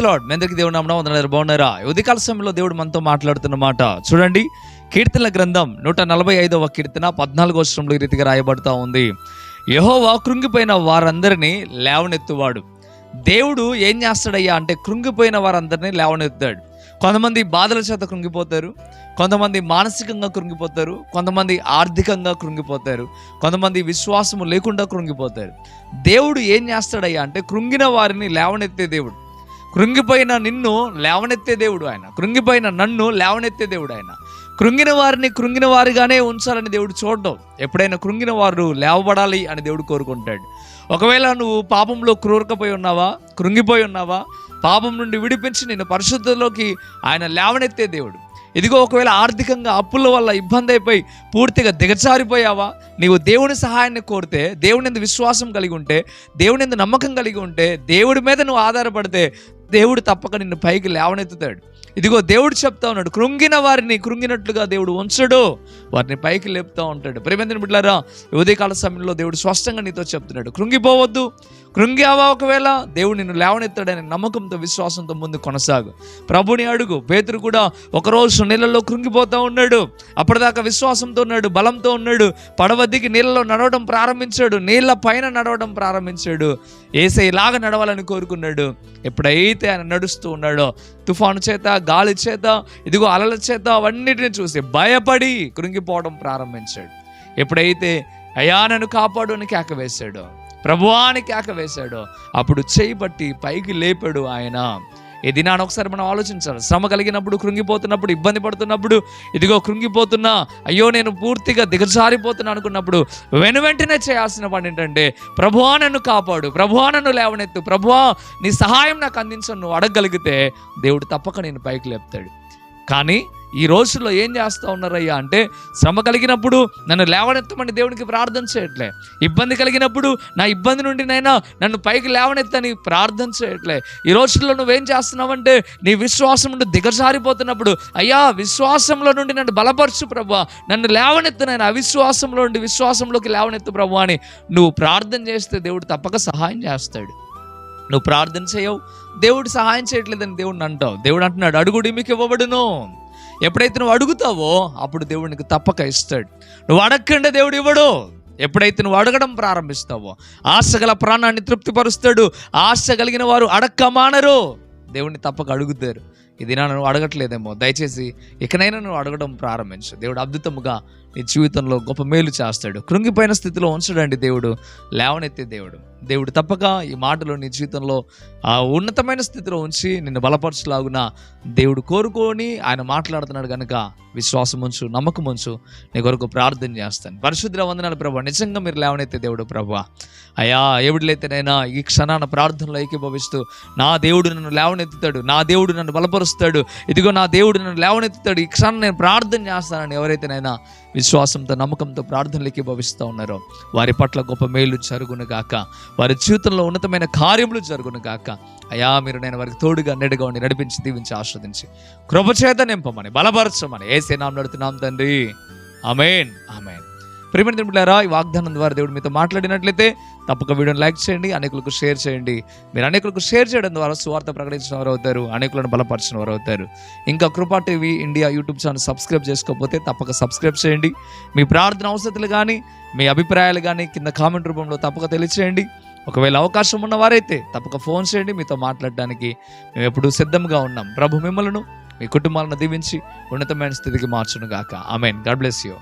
Lord. మీ అందరికీ దేవుడు నామమున వందనాలు. బాగున్నారా? ఉదయకాల సమయంలో దేవుడు మనతో మాట్లాడుతున్న మాట చూడండి. కీర్తనల గ్రంథం 145వ కీర్తన 14వ వచనంలో ఈ రీతిగా రాయబడతా ఉంది. యెహోవా కృంగిపోయిన వారందరినీ లేవనెత్తువాడు. దేవుడు ఏం చేస్తాడయ్యా అంటే కృంగిపోయిన వారందరినీ లేవనెత్తాడు. కొంతమంది బాధల చేత కృంగిపోతారు, కొంతమంది మానసికంగా కృంగిపోతారు, కొంతమంది ఆర్థికంగా కృంగిపోతారు, కొంతమంది విశ్వాసము లేకుండా కృంగిపోతారు. దేవుడు ఏం చేస్తాడయ్యా అంటే కృంగిన వారిని లేవనెత్తే దేవుడు. కృంగిపోయిన నిన్ను లేవనెత్తే దేవుడు ఆయన. కృంగిపోయిన నన్ను లేవనెత్తే దేవుడు ఆయన. కృంగిన వారిని కృంగిన వారిగానే ఉంచాలని దేవుడు చూడడం. ఎప్పుడైనా కృంగిన వారు లేవబడాలి అని దేవుడు కోరుకుంటాడు. ఒకవేళ నువ్వు పాపంలో క్రూరకపోయి ఉన్నావా, కృంగిపోయి ఉన్నావా, పాపం నుండి విడిపించి నిన్ను పరిశుద్ధతలోకి ఆయన లేవనెత్తే దేవుడు. ఇదిగో ఒకవేళ ఆర్థికంగా అప్పుల వల్ల ఇబ్బంది అయిపోయి పూర్తిగా దిగజారిపోయావా, నీవు దేవుని సహాయాన్ని కోరితే, దేవుని యందు విశ్వాసం కలిగి ఉంటే, దేవుని యందు నమ్మకం కలిగి ఉంటే, దేవుడి మీద నువ్వు ఆధారపడితే దేవుడు తప్పక నిన్ను పైకి లేవనెత్తుతాడు. ఇదిగో దేవుడు చెప్తా ఉన్నాడు, కృంగిన వారిని కృంగినట్లుగా దేవుడు ఉంచడు, వారిని పైకి లేపుతూ ఉంటాడు. ప్రియమైన బిడ్డలారా, ఉదయకాల సమయంలో దేవుడు స్పష్టంగా నీతో చెప్తున్నాడు, కృంగిపోవద్దు. కృంగావా ఒకవేళ దేవుడు నిన్ను లేవనెత్తాడని నమ్మకంతో విశ్వాసంతో ముందు కొనసాగు. ప్రభుని అడుగు. పేతురు కూడా ఒకరోజు నీళ్ళలో కృంగిపోతూ ఉన్నాడు. అప్పటిదాకా విశ్వాసంతో ఉన్నాడు, బలంతో ఉన్నాడు. పడవ దిగి నీళ్ళలో నడవడం ప్రారంభించాడు, నీళ్ళ పైన నడవడం ప్రారంభించాడు. యేసయ్యలాగా నడవాలని కోరుకున్నాడు. ఎప్పుడైతే ఆయన నడుస్తూ ఉన్నాడో తుఫాను చేత, గాలి చేత, ఇదిగో అలల చేత అవన్నిటిని చూసి భయపడి కృంగిపోవడం ప్రారంభించాడు. ఎప్పుడైతే అయ్యా నన్ను కాపాడు అని కేక వేశాడో, ప్రభువాని కేక వేశాడో, అప్పుడు చేయబట్టి పైకి లేపాడు ఆయన. ఈ దినాన్ని ఒకసారి మనం ఆలోచించాలి. శ్రమ కలిగినప్పుడు, కృంగిపోతున్నప్పుడు, ఇబ్బంది పడుతున్నప్పుడు, ఇదిగో కృంగిపోతున్నా, అయ్యో నేను పూర్తిగా దిగజారిపోతున్నా అనుకున్నప్పుడు వెంటనే చేయాల్సిన పని ఏంటంటే, ప్రభువా నన్ను కాపాడు, ప్రభువా నన్ను లేవనెత్తు, ప్రభువా నీ సహాయం నాకు అందించను నువ్వు అడగగలిగితే దేవుడు తప్పక నేను పైకి లేపుతాడు. కానీ ఈ రోజుల్లో ఏం చేస్తూ ఉన్నారయ్యా అంటే, శ్రమ కలిగినప్పుడు నన్ను లేవనెత్తమని దేవునికి ప్రార్థన చేయట్లే, ఇబ్బంది కలిగినప్పుడు నా ఇబ్బంది నుండి నైనా నన్ను పైకి లేవనెత్తని ప్రార్థన చేయట్లే. ఈ రోజుల్లో నువ్వేం చేస్తున్నావంటే, నీ విశ్వాసం నుండి దిగజారిపోతున్నప్పుడు, అయ్యా విశ్వాసంలో నుండి నన్ను బలపరచు ప్రభువా, నన్ను లేవనెత్తు, నేను అవిశ్వాసంలో నుండి విశ్వాసంలోకి లేవనెత్తు ప్రభువా అని నువ్వు ప్రార్థన చేస్తే దేవుడు తప్పక సహాయం చేస్తాడు. నువ్వు ప్రార్థన చేయవు, దేవుడు సహాయం చేయట్లేదని దేవుడిని అంటావు. దేవుడు అంటున్నాడు, అడుగుడి మీకు ఇవ్వబడును. ఎప్పుడైతే నువ్వు అడుగుతావో అప్పుడు దేవుడు నీకు తప్పక ఇస్తాడు. నువ్వు అడగకుండా దేవుడు ఇవ్వడు. ఎప్పుడైతే నువ్వు అడగడం ప్రారంభిస్తావో ఆశ గల ప్రాణాన్ని తృప్తిపరుస్తాడు. ఆశ కలిగిన వారు అడక్క మానరు, దేవుడిని తప్పక అడుగుతారు. ఇది నువ్వు అడగట్లేదేమో, దయచేసి ఇకనైనా నువ్వు అడగడం ప్రారంభించు. దేవుడు అద్భుతంగా నీ జీవితంలో గొప్ప మేలు చేస్తాడు. కృంగిపోయిన స్థితిలో ఉంచడండి దేవుడు, లేవనెత్తే దేవుడు. దేవుడు తప్పక ఈ మాటలు నీ జీవితంలో ఆ ఉన్నతమైన స్థితిలో ఉంచి నిన్ను బలపరచులాగున దేవుడు కోరుకొని ఆయన మాట్లాడుతున్నాడు కనుక విశ్వాసం ఉంచు, నమ్మకం ఉంచు. నీ కొరకు ప్రార్థన చేస్తాను. పరిశుద్ధ వందనాలు ప్రభా, నిజంగా మీరు లేవనెత్తే దేవుడు ప్రభా. అయ్యా ఎవడిలైతేనైనా ఈ క్షణాన ప్రార్థనలో ఏకీభవిస్తూ, నా దేవుడు నన్ను లేవనెత్తుతాడు, నా దేవుడు నన్ను బలపరుస్తాడు, ఇదిగో నా దేవుడు నన్ను లేవనెత్తుతాడు, ఈ క్షణం నేను ప్రార్థన చేస్తానని ఎవరైతేనైనా విశ్వాసంతో, నమ్మకంతో ప్రార్థనలు ఏకీభవిస్తూ ఉన్నారో వారి పట్ల గొప్ప మేలు జరుగును గాక, వారి జీవితంలో ఉన్నతమైన కార్యములు జరుగును గాక. అయ్యా మీరు నేను వారికి తోడుగా నెడుగా ఉండి నడిపించి, దీవించి, ఆస్వాదించి, కృపచేత నింపమని, బలపరచమని యేసే నామమున అడుగుతున్నాం తండ్రి. ఆమేన్, ఆమేన్. ప్రియమైన దేవులారా, ఈ వాగ్దానం ద్వారా దేవుడు మీతో మాట్లాడినట్లయితే తప్పక వీడియోని లైక్ చేయండి, అనేకులకు షేర్ చేయండి. మీరు అనేకులకు షేర్ చేయడం ద్వారా సువార్త ప్రకటించిన వారు అవుతారు, అనేకులను బలపరిచిన వారు అవుతారు. ఇంకా కృపా TV India YouTube channel subscribe చేసుకోకపోతే తప్పక సబ్స్క్రైబ్ చేయండి. మీ ప్రార్థన అవసరాలు కానీ, మీ అభిప్రాయాలు కానీ కింద కామెంట్ రూపంలో తప్పక తెలియచేయండి. ఒకవేళ అవకాశం ఉన్నవారైతే తప్పక ఫోన్ చేయండి, మీతో మాట్లాడడానికి మేము ఎప్పుడూ సిద్ధంగా ఉన్నాం. ప్రభు మిమ్మలను, మీ కుటుంబాలను దీవించి ఉన్నతమైన స్థితికి మార్చును గాక. ఆమేన్. God bless you.